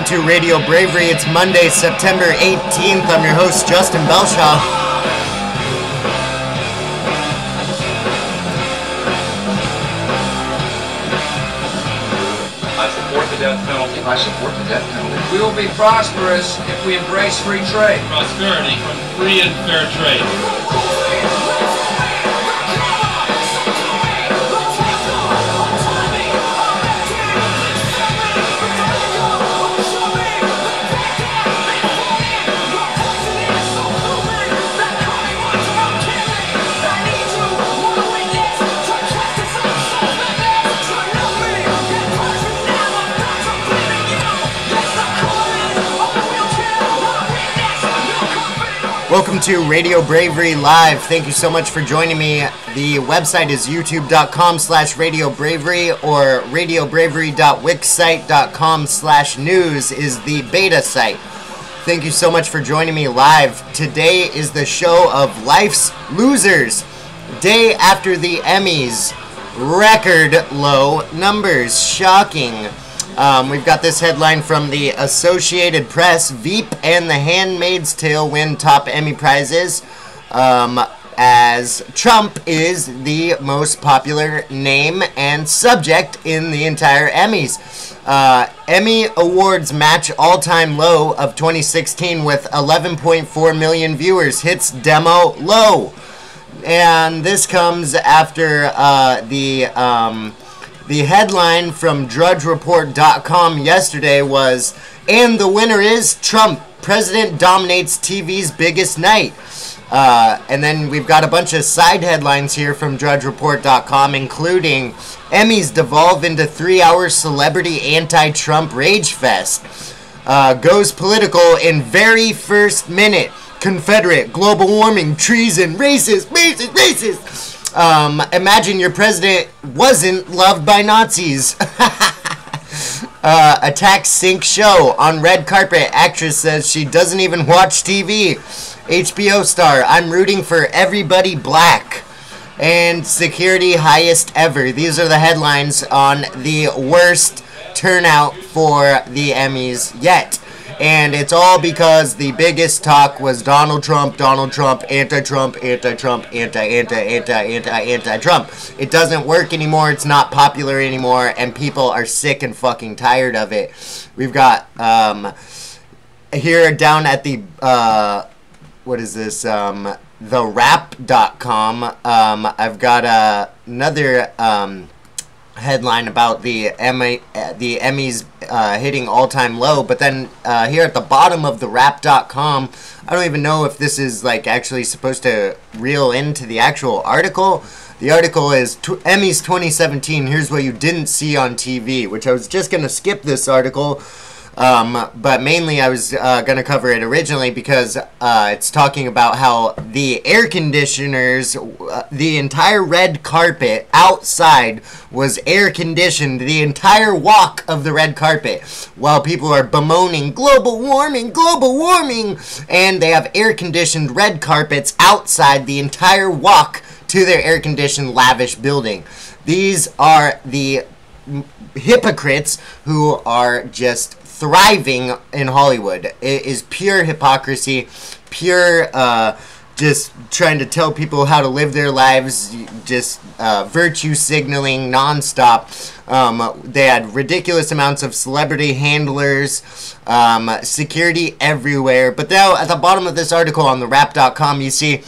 to Radio Bravery. It's Monday, September 18th. I'm your host, Justin Belshaw. I support the death penalty. I support the death penalty. We will be prosperous if we embrace free trade. Prosperity from free and fair trade. Welcome to Radio Bravery Live. Thank you so much for joining me. The website is youtube.com/radiobravery or radiobravery.wixsite.com/news is the beta site. Thank you so much for joining me live. Today is the show of Life's Losers. Day after the Emmys. Record low numbers. Shocking. We've got this headline from the Associated Press. Veep and The Handmaid's Tale win top Emmy prizes, as Trump is the most popular name and subject in the entire Emmys. Emmy Awards match all-time low of 2016 with 11.4 million viewers. Hits demo low. And this comes after the headline from DrudgeReport.com yesterday was, and the winner is Trump. President dominates TV's biggest night. And then we've got a bunch of side headlines here from DrudgeReport.com, including Emmys devolve into 3-hour celebrity anti-Trump rage fest. Goes political in very first minute. Confederate, global warming, treason, racist. Imagine your president wasn't loved by Nazis. Attack Sync show on red carpet. Actress says she doesn't even watch TV. HBO star, I'm rooting for everybody black. And security highest ever. These are the headlines on the worst turnout for the Emmys yet. And it's all because the biggest talk was Donald Trump, anti-Trump, anti-Trump. It doesn't work anymore, it's not popular anymore, and people are sick and fucking tired of it. We've got, here down at the, therap.com, I've got another, headline about the Emmys hitting all-time low, but then here at the bottom of the rap.com, I don't even know if this is like actually supposed to reel into the actual article. The article is Emmys 2017, here's what you didn't see on TV, which I was just going to skip this article, but mainly I was going to cover it originally because it's talking about how the air conditioners, the entire red carpet outside was air conditioned, the entire walk of the red carpet, while people are bemoaning global warming, and they have air conditioned red carpets outside the entire walk to their air conditioned lavish building. These are the hypocrites who are just thriving in Hollywood. It is pure hypocrisy, pure just trying to tell people how to live their lives, just virtue signaling nonstop. They had ridiculous amounts of celebrity handlers, security everywhere. But now at the bottom of this article on the rap.com, you see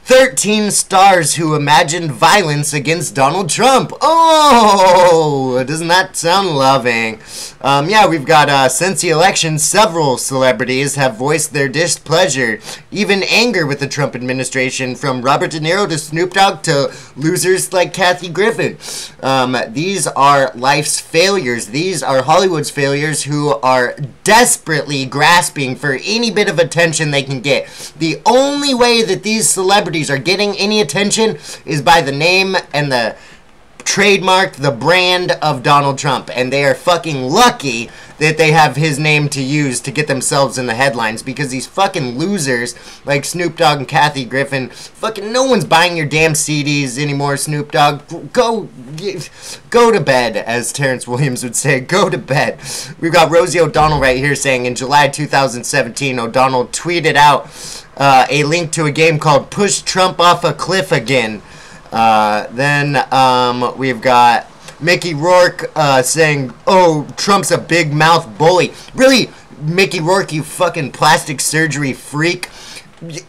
13 stars who imagined violence against Donald Trump. Oh, doesn't that sound loving? Yeah, we've got, since the election, several celebrities have voiced their displeasure, even anger with the Trump administration, from Robert De Niro to Snoop Dogg to losers like Kathy Griffin. These are life's failures. These are Hollywood's failures who are desperately grasping for any bit of attention they can get. The only way that these celebrities are getting any attention is by the name and the trademarked the brand of Donald Trump, and they are fucking lucky that they have his name to use to get themselves in the headlines, because these fucking losers like Snoop Dogg and Kathy Griffin, fucking no one's buying your damn CDs anymore, Snoop Dogg. Go to bed, as Terrence Williams would say. Go to bed. We've got Rosie O'Donnell right here saying in July 2017, O'Donnell tweeted out a link to a game called Push Trump Off a Cliff Again. Then we've got Mickey Rourke saying, oh, Trump's a big mouth bully. Really, Mickey Rourke, you fucking plastic surgery freak.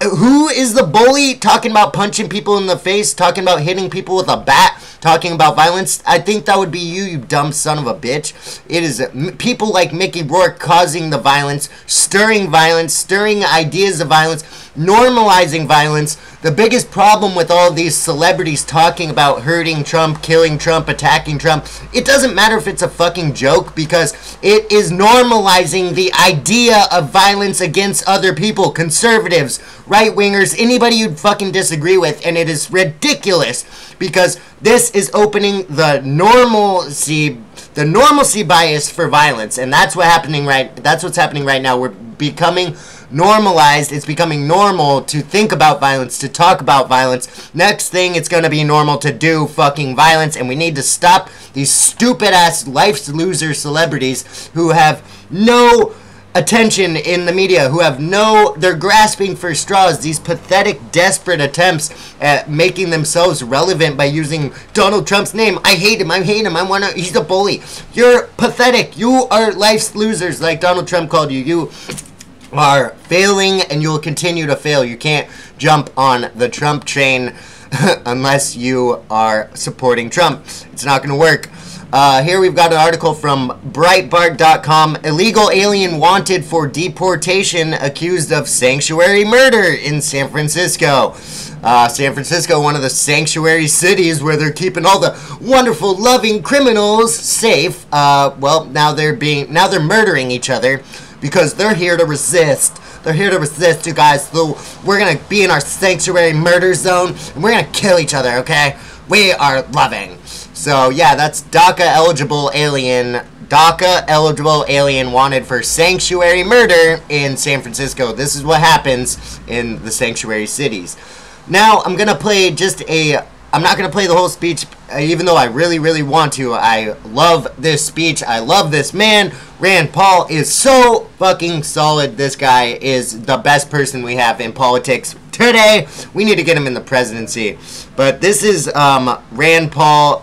Who is the bully? Talking about punching people in the face, talking about hitting people with a bat, talking about violence. I think that would be you, you dumb son of a bitch. It is people like Mickey Rourke causing the violence, stirring ideas of violence, normalizing violence. The biggest problem with all these celebrities talking about hurting Trump, killing Trump, attacking Trump, it doesn't matter if it's a fucking joke, because it is normalizing the idea of violence against other people, conservatives, right-wingers, anybody you'd fucking disagree with, and it is ridiculous, because this is opening the normalcy bias for violence, and that's what's happening right now. We're becoming normalized. It's becoming normal to think about violence, to talk about violence. Next thing, it's going to be normal to do fucking violence, and we need to stop these stupid-ass life's loser celebrities who have no attention in the media, they're grasping for straws, these pathetic, desperate attempts at making themselves relevant by using Donald Trump's name. I hate him, he's a bully. You're pathetic, you are life's losers, like Donald Trump called you. You are failing, and you will continue to fail. You can't jump on the Trump train unless you are supporting Trump. It's not going to work. Here we've got an article from Breitbart.com. Illegal alien wanted for deportation accused of sanctuary murder in San Francisco. San Francisco, one of the sanctuary cities where they're keeping all the wonderful, loving criminals safe. Well, now they're murdering each other because they're here to resist. They're here to resist, you guys. So we're going to be in our sanctuary murder zone, and we're going to kill each other, okay? We are loving. So, yeah, that's DACA-eligible alien wanted for sanctuary murder in San Francisco. This is what happens in the sanctuary cities. Now, I'm going to play I'm not going to play the whole speech, even though I really, really want to. I love this speech. I love this man. Rand Paul is so fucking solid. This guy is the best person we have in politics today. We need to get him in the presidency. But this is Rand Paul.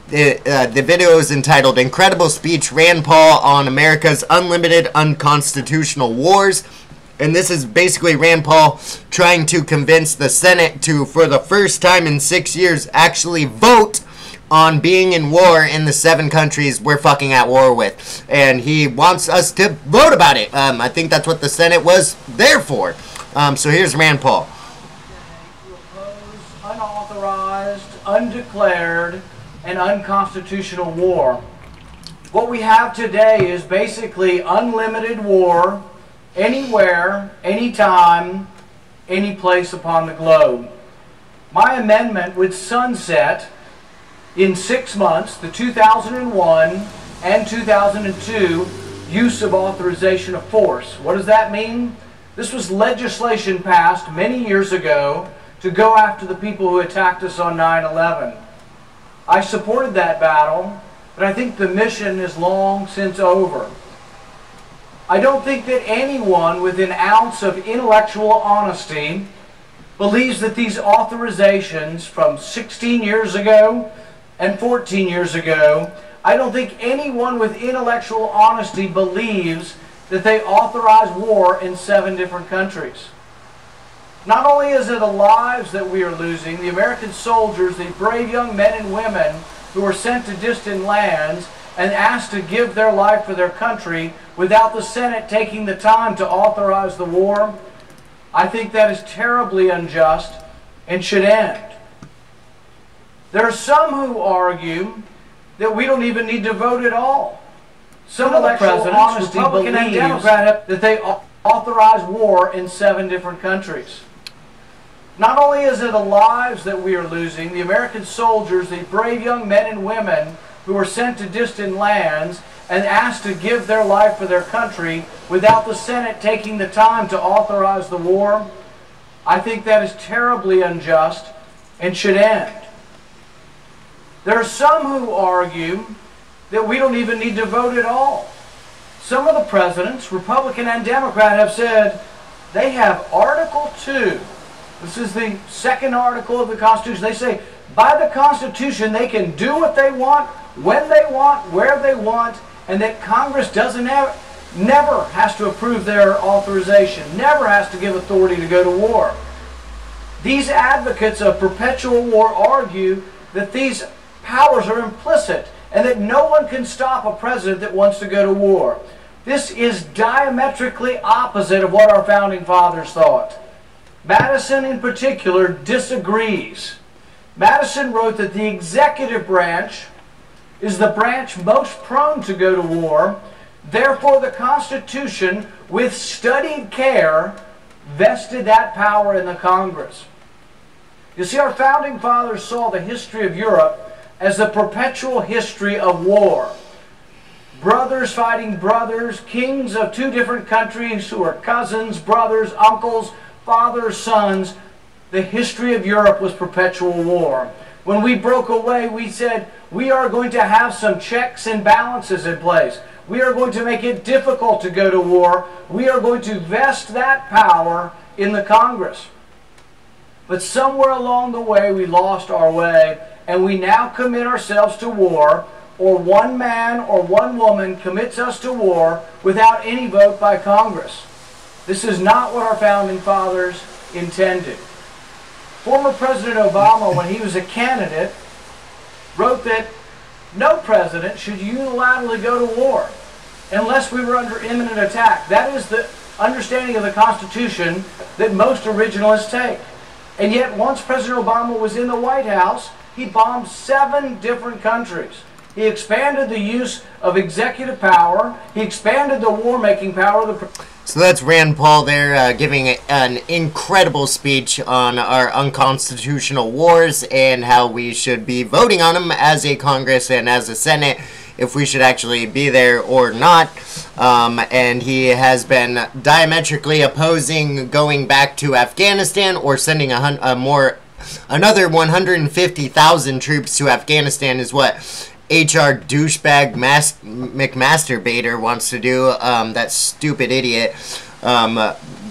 The video is entitled Incredible Speech, Rand Paul on America's Unlimited Unconstitutional Wars. And this is basically Rand Paul trying to convince the Senate to, for the first time in 6 years, actually vote on being in war in the 7 countries we're fucking at war with. And he wants us to vote about it. I think that's what the Senate was there for. So here's Rand Paul. To oppose unauthorized, undeclared, and unconstitutional war. What we have today is basically unlimited war, anywhere, anytime, any place upon the globe. My amendment would sunset in 6 months the 2001 and 2002 use of authorization of force. What does that mean? This was legislation passed many years ago to go after the people who attacked us on 9/11. I supported that battle, but I think the mission is long since over. I don't think that anyone with an ounce of intellectual honesty believes that these authorizations from 16 years ago and 14 years ago, I don't think anyone with intellectual honesty believes that they authorize war in 7 different countries. Not only is it the lives that we are losing, the American soldiers, the brave young men and women who are sent to distant lands and asked to give their life for their country without the Senate taking the time to authorize the war, I think that is terribly unjust and should end. There are some who argue that we don't even need to vote at all. Some intellectual honesty believes that they authorize war in 7 different countries. Not only is it the lives that we are losing, the American soldiers, the brave young men and women who were sent to distant lands and asked to give their life for their country without the Senate taking the time to authorize the war, I think that is terribly unjust and should end. There are some who argue that we don't even need to vote at all. Some of the presidents, Republican and Democrat, have said they have Article 2. This is the second article of the Constitution. They say by the Constitution they can do what they want, when they want, where they want, and that Congress never has to approve their authorization, never has to give authority to go to war. These advocates of perpetual war argue that these powers are implicit and that no one can stop a president that wants to go to war. This is diametrically opposite of what our founding fathers thought. Madison in particular disagrees. Madison wrote that the executive branch is the branch most prone to go to war. Therefore, the Constitution, with studied care, vested that power in the Congress. You see, our founding fathers saw the history of Europe as the perpetual history of war. Brothers fighting brothers, kings of two different countries who are cousins, brothers, uncles, fathers, sons. The history of Europe was perpetual war. When we broke away, we said, we are going to have some checks and balances in place. We are going to make it difficult to go to war. We are going to vest that power in the Congress. But somewhere along the way, we lost our way, and we now commit ourselves to war, or one man or one woman commits us to war without any vote by Congress. This is not what our founding fathers intended. Former President Obama, when he was a candidate, wrote that no president should unilaterally go to war unless we were under imminent attack. That is the understanding of the Constitution that most originalists take. And yet, once President Obama was in the White House, he bombed 7 different countries. He expanded the use of executive power. He expanded the war-making power of the... So that's Rand Paul there giving an incredible speech on our unconstitutional wars and how we should be voting on them as a Congress and as a Senate, if we should actually be there or not. And he has been diametrically opposing going back to Afghanistan or sending another 150,000 troops to Afghanistan is what HR douchebag McMasterbator wants to do, that stupid idiot.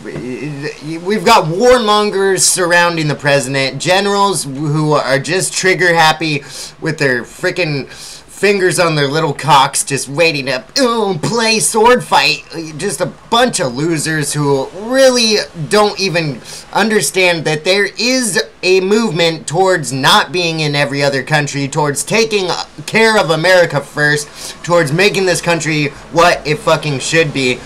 We've got warmongers surrounding the president, generals who are just trigger happy with their freaking fingers on their little cocks, just waiting to play sword fight. Just a bunch of losers who really don't even understand that there is a movement towards not being in every other country, towards taking care of America first, towards making this country what it fucking should be,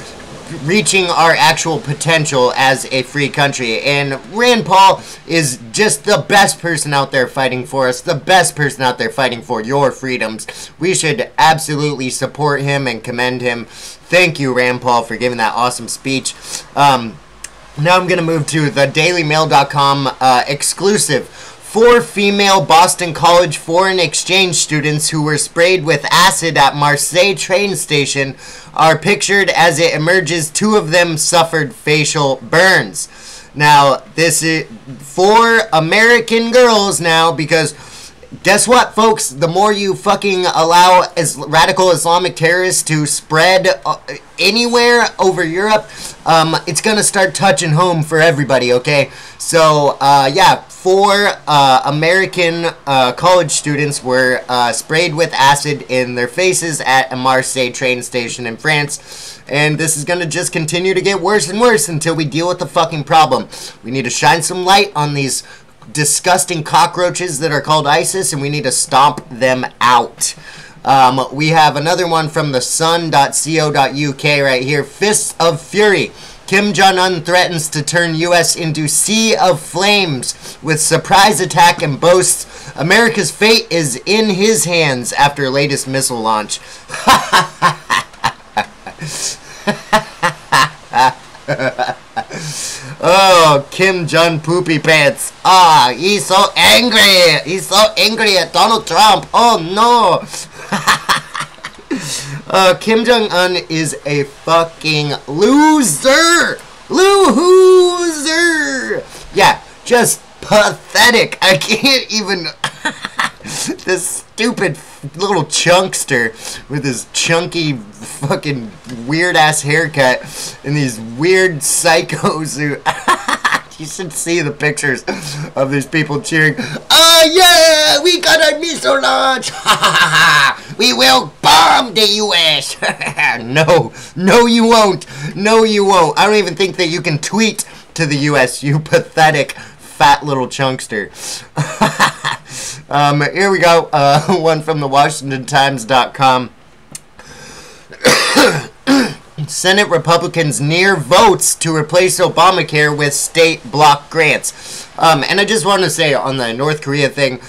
reaching our actual potential as a free country. And Rand Paul is just the best person out there fighting for us, the best person out there fighting for your freedoms. We should absolutely support him and commend him. Thank you, Rand Paul, for giving that awesome speech. Now I'm going to move to the DailyMail.com exclusive. 4 female Boston College foreign exchange students who were sprayed with acid at Marseille train station are pictured as it emerges 2 of them suffered facial burns. Now, this is 4 American girls now, because guess what, folks? The more you fucking allow radical Islamic terrorists to spread anywhere over Europe, it's gonna start touching home for everybody, okay? So, yeah, 4 American college students were sprayed with acid in their faces at a Marseille train station in France. And this is going to just continue to get worse and worse until we deal with the fucking problem. We need to shine some light on these disgusting cockroaches that are called ISIS, and we need to stomp them out. We have another one from the sun.co.uk right here. Fists of Fury. Kim Jong-un threatens to turn U.S. into sea of flames with surprise attack and boasts America's fate is in his hands after latest missile launch. Oh, Kim Jong Poopy Pants. Ah, he's so angry. He's so angry at Donald Trump. Oh no. Kim Jong-un is a fucking loser. Loser. Yeah, just pathetic. I can't even. This stupid little chunkster with his chunky fucking weird ass haircut and these weird psychos who. You should see the pictures of these people cheering. Oh yeah, we got our missile launch. We will bomb the U.S. No, you won't. No, you won't. I don't even think that you can tweet to the U.S. You pathetic fat little chunkster. Here we go. One from the WashingtonTimes.com. Senate Republicans near votes to replace Obamacare with state block grants. And I just want to say on the North Korea thing,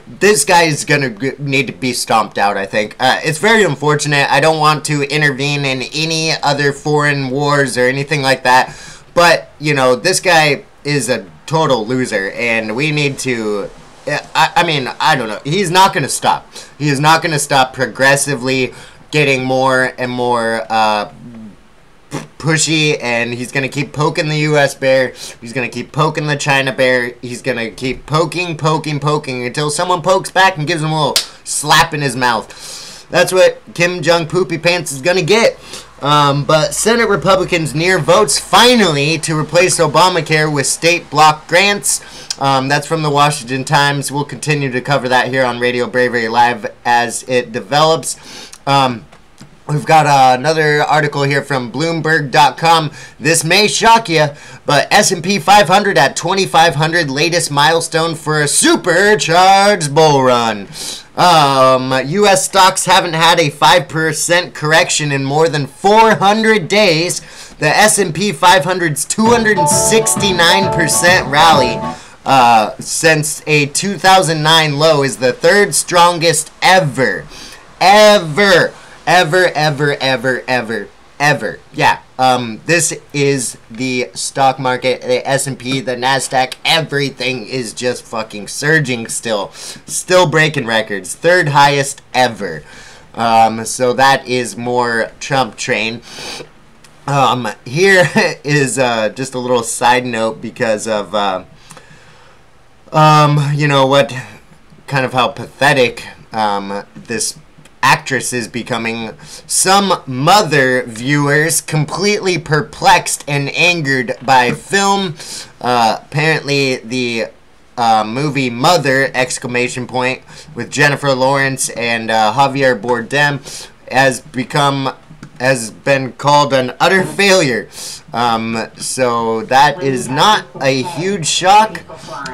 this guy is going to need to be stomped out, I think. It's very unfortunate. I don't want to intervene in any other foreign wars or anything like that. But, you know, this guy is a total loser, and we need to... I mean, I don't know. He's not going to stop. He is not going to stop progressively getting more and more pushy, and he's going to keep poking the U.S. bear. He's going to keep poking the China bear. He's going to keep poking until someone pokes back and gives him a little slap in his mouth. That's what Kim Jong Poopy Pants is going to get. But Senate Republicans near votes finally to replace Obamacare with state block grants. That's from the Washington Times. We'll continue to cover that here on Radio Bravery Live as it develops. We've got another article here from Bloomberg.com. This may shock you, but S&P 500 at 2,500, latest milestone for a supercharged bull run. U.S. stocks haven't had a 5% correction in more than 400 days. The S&P 500's 269% rally since a 2009 low is the third strongest ever. Ever. Yeah. This is the stock market, the S&P, the NASDAQ, everything is just fucking surging still. Still breaking records. Third highest ever. So that is more Trump train. Here is just a little side note because of, you know what, kind of how pathetic this actress is becoming. Some mother viewers completely perplexed and angered by film. Apparently the movie Mother, ! With Jennifer Lawrence and Javier Bardem has been called an utter failure. So that is not a huge shock.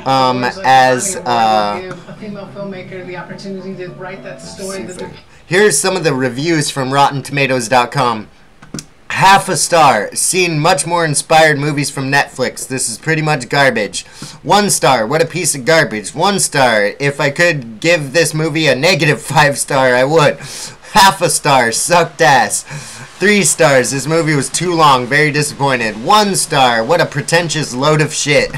As a female filmmaker the opportunity to write that story. Here's some of the reviews from RottenTomatoes.com. Half a star. Seen much more inspired movies from Netflix. This is pretty much garbage. 1 star. What a piece of garbage. 1 star. If I could give this movie a negative 5 star, I would. Half a star. Sucked ass. 3 stars. This movie was too long. Very disappointed. 1 star. What a pretentious load of shit.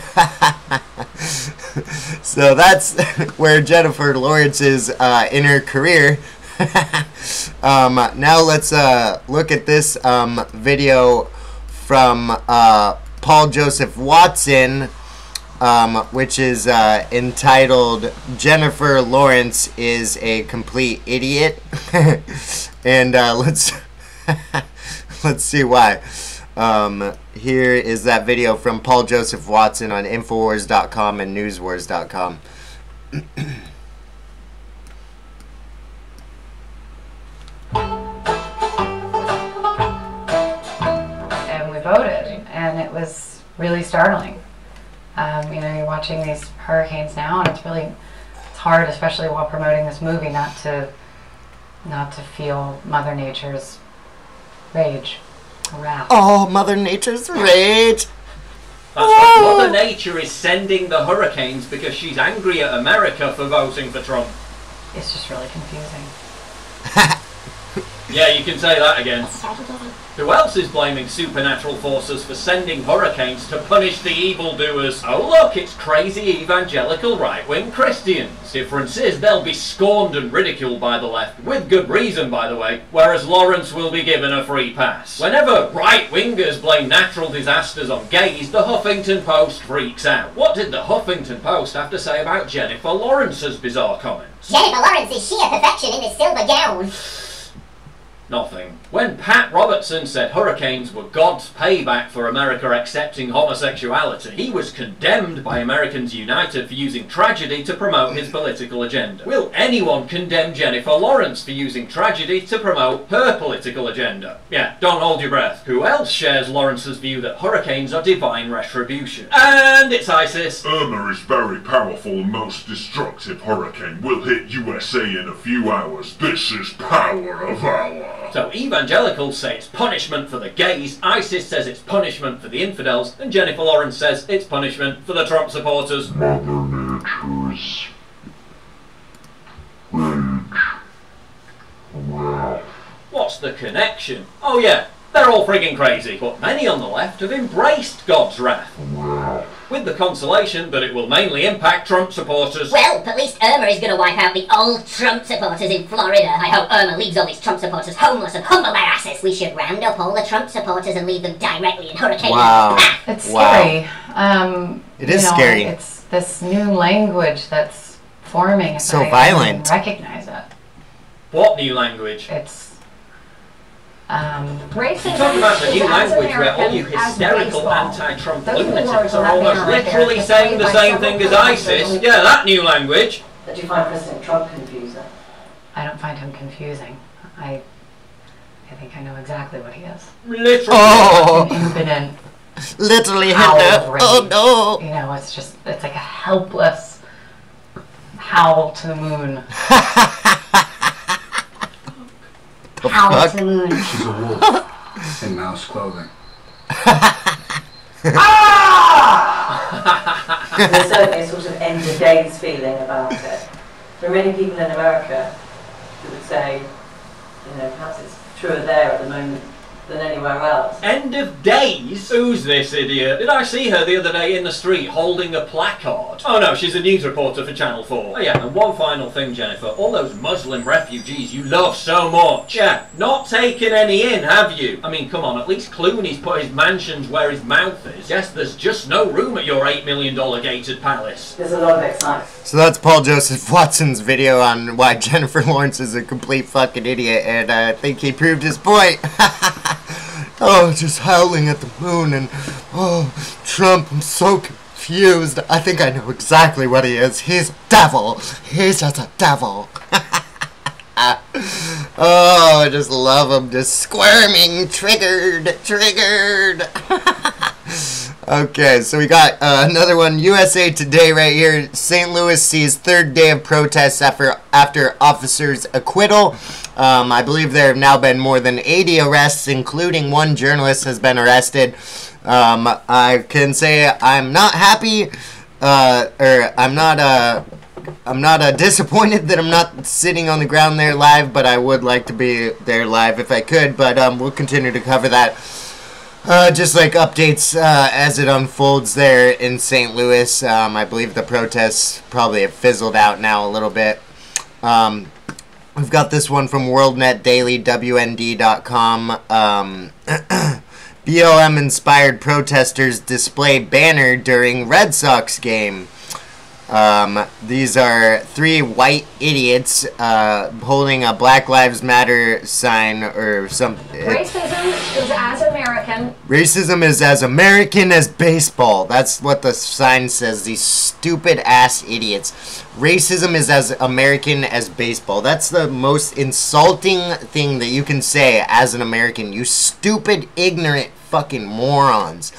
So that's where Jennifer Lawrence is in her career. Now let's look at this video from Paul Joseph Watson, which is entitled "Jennifer Lawrence is a Complete Idiot," and let's see why. Here is that video from Paul Joseph Watson on Infowars.com and Newswars.com. Voted, and it was really startling. You know, you're watching these hurricanes now, and it's hard, especially while promoting this movie, not to feel Mother Nature's rage, wrath. Oh, Mother Nature's rage. That's right. Mother Nature is sending the hurricanes because she's angry at America for voting for Trump. It's just really confusing. Yeah, you can say that again. Who else is blaming supernatural forces for sending hurricanes to punish the evildoers? Oh look, it's crazy evangelical right-wing Christians. Difference is they'll be scorned and ridiculed by the left, with good reason by the way, whereas Lawrence will be given a free pass. Whenever right-wingers blame natural disasters on gays, the Huffington Post freaks out. What did the Huffington Post have to say about Jennifer Lawrence's bizarre comments? Jennifer Lawrence is sheer perfection in this silver gown. Nothing. When Pat Robertson said hurricanes were God's payback for America accepting homosexuality, he was condemned by Americans United for using tragedy to promote his political agenda. Will anyone condemn Jennifer Lawrence for using tragedy to promote her political agenda? Yeah, don't hold your breath. Who else shares Lawrence's view that hurricanes are divine retribution? And it's ISIS. Irma is very powerful, most destructive hurricane. Will hit USA in a few hours. This is power of hour. So evangelicals say it's punishment for the gays, ISIS says it's punishment for the infidels, and Jennifer Lawrence says it's punishment for the Trump supporters. Mother Nature's rage, wrath. What's the connection? Oh yeah, they're all frigging crazy, but many on the left have embraced God's wrath. With the consolation that it will mainly impact Trump supporters. Well, at least Irma is going to wipe out the old Trump supporters in Florida. I hope Irma leaves all these Trump supporters homeless and humble their asses. We should round up all the Trump supporters and leave them directly in hurricane. Wow. It's scary. It is scary. It's this new language that's forming. So I violent. Recognize it. What new language? It's You're talking about the new language where all you hysterical anti-Trump lunatics are almost literally saying the same thing as ISIS. Yeah, that new language. Do you find President Trump confusing? I don't find him confusing. I think I know exactly what he is. Literally. Oh! An impotent Literally howl Hitler. of rage. Oh no! You know, it's like a helpless howl to the moon. Howl to the moon. She's a wolf in mouse clothing. There's certainly a sort of end of days feeling about it. There are many people in America who would say, you know, perhaps it's truer there at the moment than anywhere else. End of days? Who's this idiot? Did I see her the other day in the street holding a placard? Oh no, she's a news reporter for Channel 4. Oh yeah, and one final thing, Jennifer. All those Muslim refugees you love so much. Yeah, not taken any in, have you? I mean, come on, at least Clooney's put his mansions where his mouth is. Yes, there's just no room at your $8 million gated palace. There's a lot of excitement. So that's Paul Joseph Watson's video on why Jennifer Lawrence is a complete fucking idiot, and I think he proved his point. Oh, just howling at the moon, and oh, Trump, I'm so confused. I think I know exactly what he is. He's a devil. He's just a devil. Oh, I just love him. Just squirming. Triggered. Okay, so we got another one. USA Today right here. St. Louis sees third day of protests after officers' acquittal. I believe there have now been more than 80 arrests, including one journalist has been arrested. I can say I'm not happy, or I'm not disappointed that I'm not sitting on the ground there live, but I would like to be there live if I could. But we'll continue to cover that. Just like updates as it unfolds there in St. Louis. I believe the protests probably have fizzled out now a little bit. We've got this one from WorldNet Daily, WND.com. BLM-inspired protesters display banner during Red Sox game. These are three white idiots holding a Black Lives Matter sign or something. Racism is as American. Racism is as American as baseball. That's what the sign says. These stupid ass idiots. Racism is as American as baseball. That's the most insulting thing that you can say as an American. You stupid, ignorant fucking morons.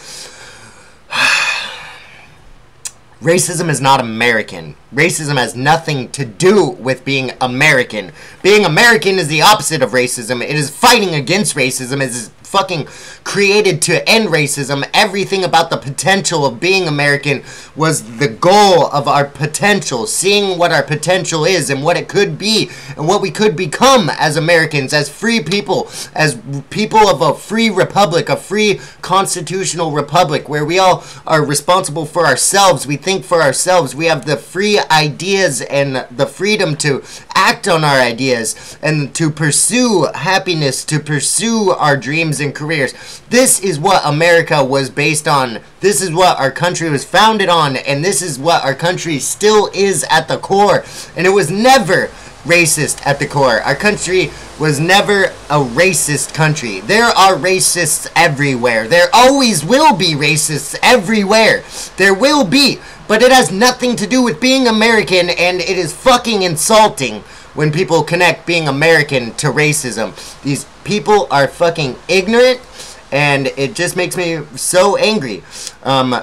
Racism is not American. Racism has nothing to do with being American. Being American is the opposite of racism. It is fighting against racism. It is fucking created to end racism. Everything about the potential of being American was the goal of our potential, seeing what our potential is and what it could be and what we could become as Americans, as free people, as people of a free republic, a free constitutional republic where we all are responsible for ourselves. We think for ourselves. We have the free ideas and the freedom to act on our ideas and to pursue happiness, to pursue our dreams and careers. This is what America was based on. This is what our country was founded on, and this is what our country still is at the core. And it was never racist at the core. Our country was never a racist country. There are racists everywhere. There always will be racists everywhere. There will be. But it has nothing to do with being American, and it is fucking insulting when people connect being American to racism. These people are fucking ignorant, and it just makes me so angry.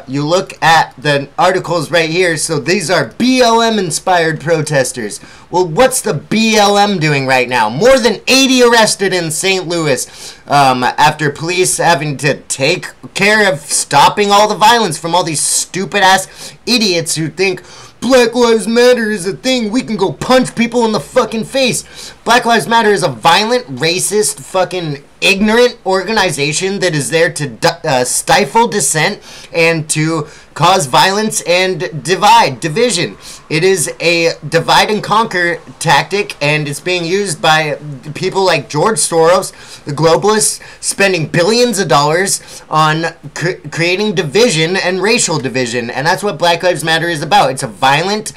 You look at the articles right here, so these are BLM-inspired protesters. Well, what's the BLM doing right now? More than 80 arrested in St. Louis after police having to take care of stopping all the violence from all these stupid-ass idiots who think Black Lives Matter is a thing. We can go punch people in the fucking face. Black Lives Matter is a violent, racist, fucking ignorant organization that is there to stifle dissent and to cause violence and division. It is a divide and conquer tactic, and it's being used by people like George Soros, the globalists, spending billions of dollars on creating division and racial division, and that's what Black Lives Matter is about. It's a violent,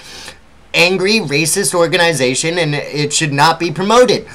angry, racist organization, and it should not be promoted.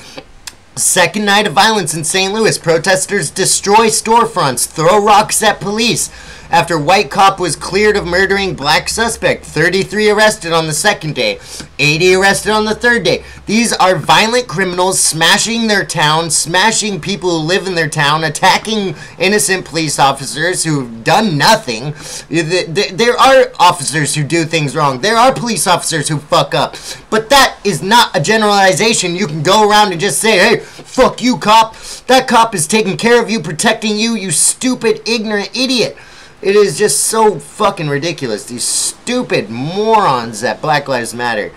Second night of violence in St. Louis. Protesters destroy storefronts, throw rocks at police after white cop was cleared of murdering black suspect. 33 arrested on the second day, 80 arrested on the third day. These are violent criminals smashing their town, smashing people who live in their town, attacking innocent police officers who've done nothing. There are officers who do things wrong. There are police officers who fuck up. But that is not a generalization. You can go around and just say, hey, fuck you, cop. That cop is taking care of you, protecting you, you stupid, ignorant idiot. It is just so fucking ridiculous. These stupid morons at Black Lives Matter.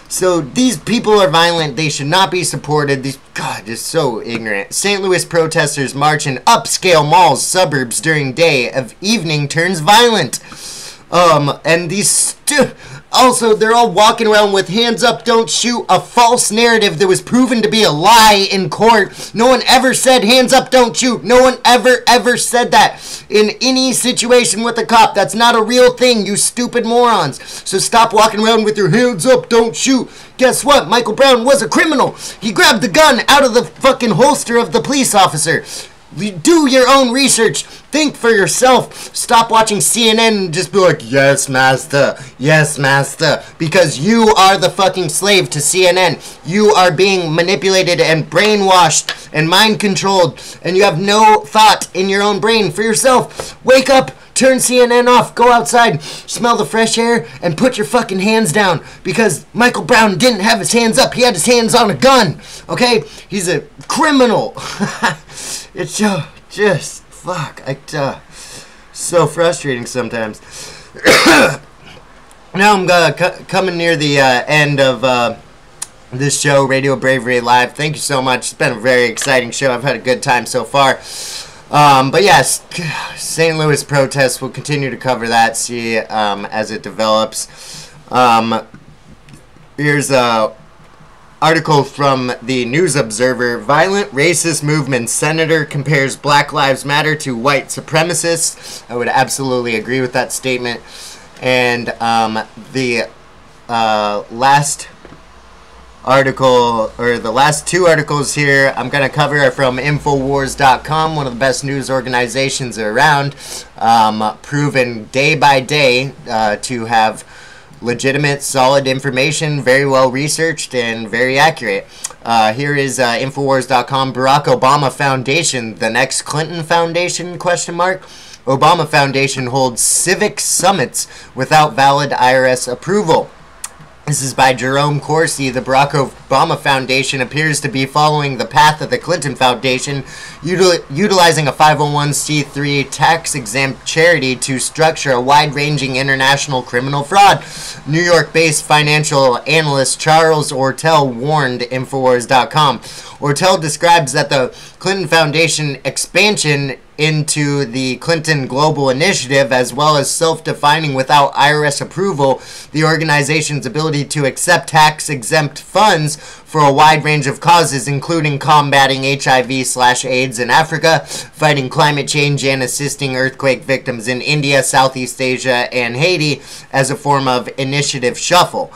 So these people are violent. They should not be supported. God, just so ignorant. St. Louis protesters march in upscale malls, suburbs during day of evening turns violent. And these also, they're all walking around with hands up, don't shoot, a false narrative that was proven to be a lie in court. No one ever said hands up, don't shoot. No one ever said that in any situation with a cop. That's not a real thing, you stupid morons. So stop walking around with your hands up, don't shoot. Guess what? Michael Brown was a criminal. He grabbed the gun out of the fucking holster of the police officer. Do your own research. Think for yourself. Stop watching CNN and just be like, yes, master. Yes, master. Because you are the fucking slave to CNN. You are being manipulated and brainwashed and mind controlled. And you have no thought in your own brain for yourself. Wake up. Turn CNN off. Go outside. Smell the fresh air. And put your fucking hands down. Because Michael Brown didn't have his hands up. He had his hands on a gun. Okay? He's a criminal. It's just fuck. So frustrating sometimes. Now I'm coming near the end of this show, Radio Bravery Live. Thank you so much. It's been a very exciting show. I've had a good time so far. But yes, St. Louis protests. We'll continue to cover that. See as it develops. Here's a article from the News Observer. Violent racist movement. Senator compares Black Lives Matter to white supremacists. I would absolutely agree with that statement. And the last article, or the last two articles here I'm going to cover are from Infowars.com, one of the best news organizations around, proven day by day to have legitimate, solid information, very well researched, and very accurate. Here is Infowars.com. Barack Obama Foundation, the next Clinton Foundation, ? Obama Foundation holds civic summits without valid IRS approval. This is by Jerome Corsi. The Barack Obama Foundation appears to be following the path of the Clinton Foundation, utilizing a 501c3 tax-exempt charity to structure a wide-ranging international criminal fraud. New York-based financial analyst Charles Ortel warned Infowars.com. Ortel describes that the Clinton Foundation expansion into the Clinton Global Initiative, as well as self-defining without IRS approval the organization's ability to accept tax-exempt funds for a wide range of causes, including combating HIV/AIDS in Africa, fighting climate change, and assisting earthquake victims in India, Southeast Asia, and Haiti as a form of Initiative Shuffle.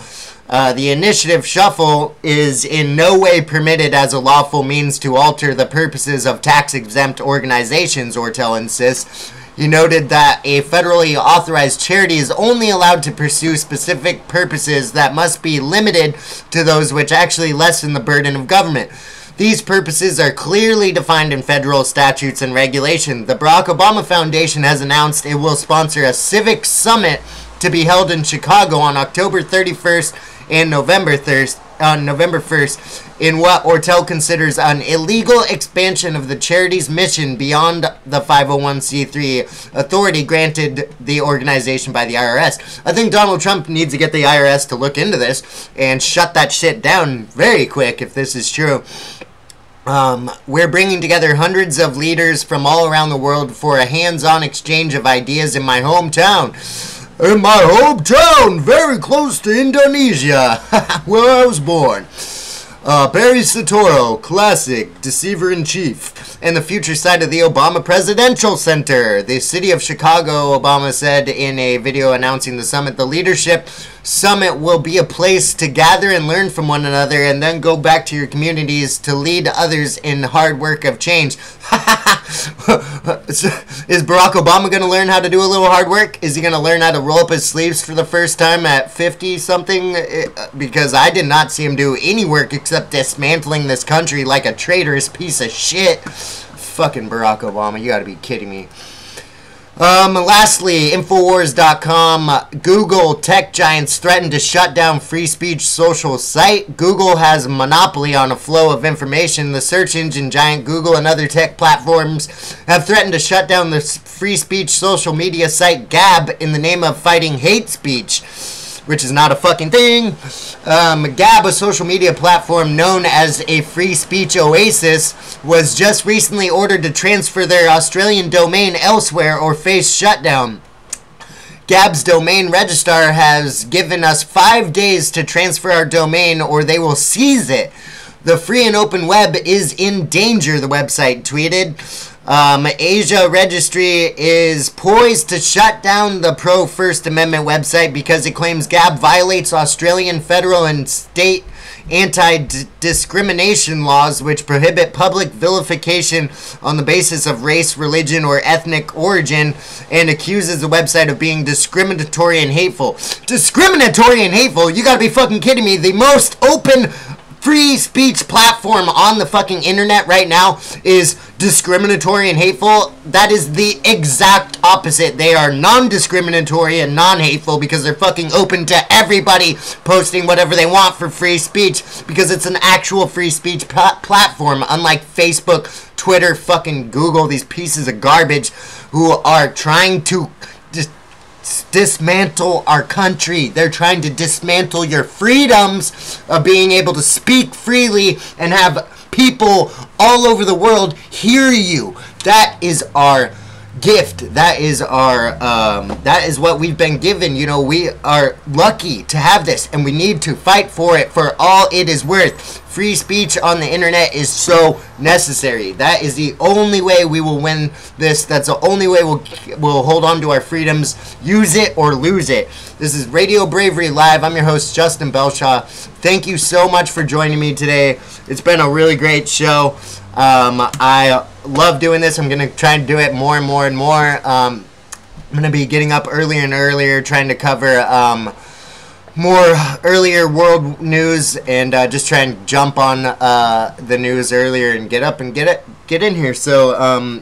The Initiative Shuffle is in no way permitted as a lawful means to alter the purposes of tax-exempt organizations, Ortel insists. He noted that a federally authorized charity is only allowed to pursue specific purposes that must be limited to those which actually lessen the burden of government. These purposes are clearly defined in federal statutes and regulation. The Barack Obama Foundation has announced it will sponsor a civic summit to be held in Chicago on October 31st and November 1st, in what Ortel considers an illegal expansion of the charity's mission beyond the 501c3 authority granted the organization by the IRS. I think Donald Trump needs to get the IRS to look into this and shut that shit down very quick if this is true. We're bringing together hundreds of leaders from all around the world for a hands-on exchange of ideas in my hometown. In my hometown, very close to Indonesia, where I was born. Barry Soetoro, classic, deceiver-in-chief, and the future site of the Obama Presidential Center. The city of Chicago, Obama said in a video announcing the summit, the leadership summit will be a place to gather and learn from one another and then go back to your communities to lead others in hard work of change. Is Barack Obama going to learn how to do a little hard work? Is he going to learn how to roll up his sleeves for the first time at 50-something? Because I did not see him do any work except dismantling this country like a traitorous piece of shit. Fucking Barack Obama, you gotta be kidding me. Lastly, Infowars.com. Google tech giants threaten to shut down free speech social site. Google has a monopoly on a flow of information. The search engine giant Google and other tech platforms have threatened to shut down the free speech social media site Gab in the name of fighting hate speech, which is not a fucking thing. Gab, a social media platform known as a free speech oasis, was just recently ordered to transfer their Australian domain elsewhere or face shutdown. Gab's domain registrar has given us 5 days to transfer our domain or they will seize it. The free and open web is in danger, the website tweeted. Asia Registry is poised to shut down the pro-First Amendment website because it claims Gab violates Australian federal and state anti-discrimination laws which prohibit public vilification on the basis of race, religion, or ethnic origin, and accuses the website of being discriminatory and hateful. Discriminatory and hateful? You gotta be fucking kidding me. The most open free speech platform on the fucking internet right now is discriminatory and hateful. That is the exact opposite. They are non-discriminatory and non-hateful because they're fucking open to everybody posting whatever they want for free speech because it's an actual free speech platform, unlike Facebook, Twitter, fucking Google, these pieces of garbage who are trying to dismantle our country. They're trying to dismantle your freedoms of being able to speak freely and have people all over the world hear you. That is our gift. That is our that is what we've been given. You know, we are lucky to have this and we need to fight for it for all it is worth. Free speech on the internet is so necessary. That is the only way we will win this. That's the only way we'll hold on to our freedoms. Use it or lose it. This is Radio Bravery Live. I'm your host, Justin Belshaw. Thank you so much for joining me today. It's been a really great show. I love doing this. I'm going to try and do it more and more and more. I'm going to be getting up earlier and earlier, trying to cover more earlier world news and just try and jump on the news earlier and get up and get it get in here. So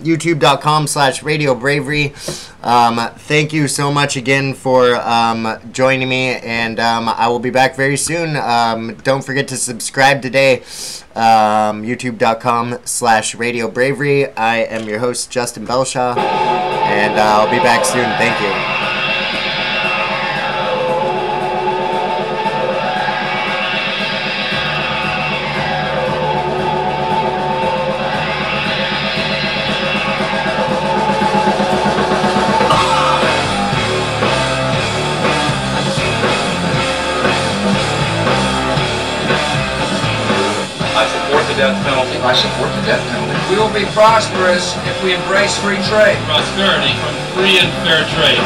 youtube.com/RadioBravery. Thank you so much again for joining me, and I will be back very soon. Don't forget to subscribe today. youtube.com/RadioBravery. I am your host, Justin Belshaw, and I'll be back soon. Thank you. Death penalty. I support the death penalty. We will be prosperous if we embrace free trade. Prosperity from free and fair trade.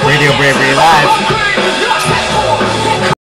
RadioBravery Live.